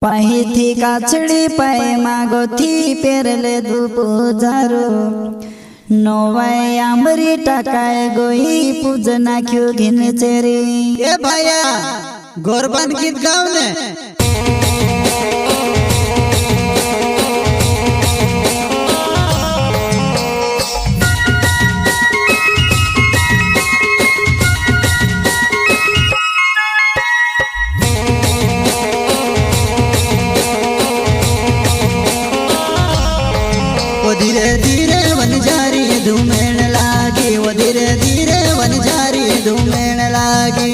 पाही थी काछड़ी पाए मागो थी पेरले पूजारो नोवाय आंबरी टाकाए गोई पूजना क्यों घिन चेरी ए भाया गोरबान गीत गाओ ने धीरे धीरे वन जारी धूमेण लागी वो धीरे धीरे वन जारी धूमेण लागी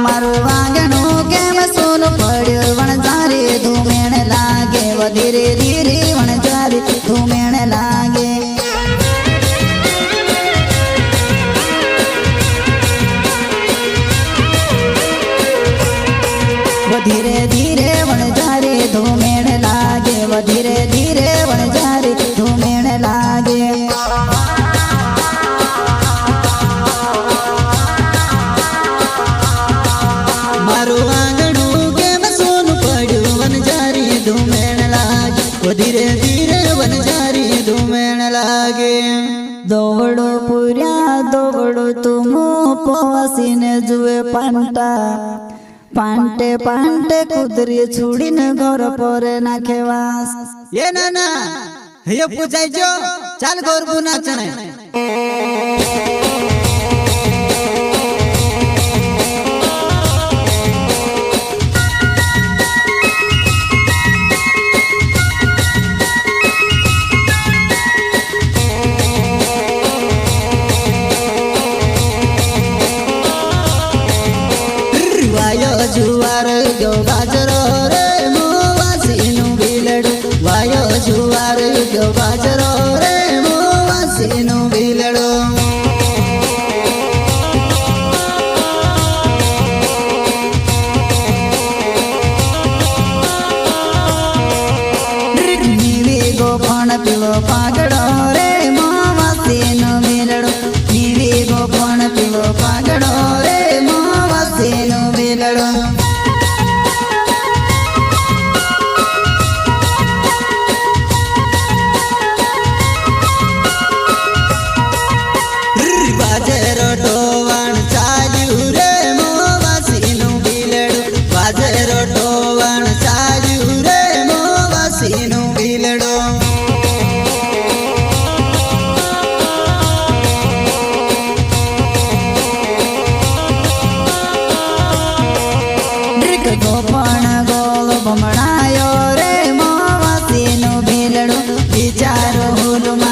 मारू वांगणो केम सोन पड्यो वन जारी धूमेण लागे वो धीरे धीरे वन जारी धूमेण लागे धीरे धीरे वन जारे धूमेण लागे वो धीरे धीरे वन जारे धूमेण लागे मारू आंगणू केम सोन पड्यो वन जारी धूमेण लागे वो धीरे धीरे वन जारी धूमेण लागे दौड़ो पुर्या दौड़ो तुम पवासीने जुए पांटा पांटे पांटे कुदरी छुड़ी न घर पर नाखे वास ये नाना हे पूछाई जो चल गोरबू नाचने जुवार गयो बाजरो रे मोवासीनु बिलडो वायो जुवार गयो बाजरो रे मोवासीनु बिलडो नीवी गोपण पीवो पागड़ो रे मोवासीनु बिलडो नीवी गोपण पीवो पागड़ो रे मोवासीनु बिलडो बाजेरो टोवाण चाल्यू रे मोवासीनु बिलडो बाजेरो टोवाण चाल्यू रे मोवासीनु बिलडो गोपण गोल बमणायो रे मोवासीनु बिलडो बिचारो हुलमा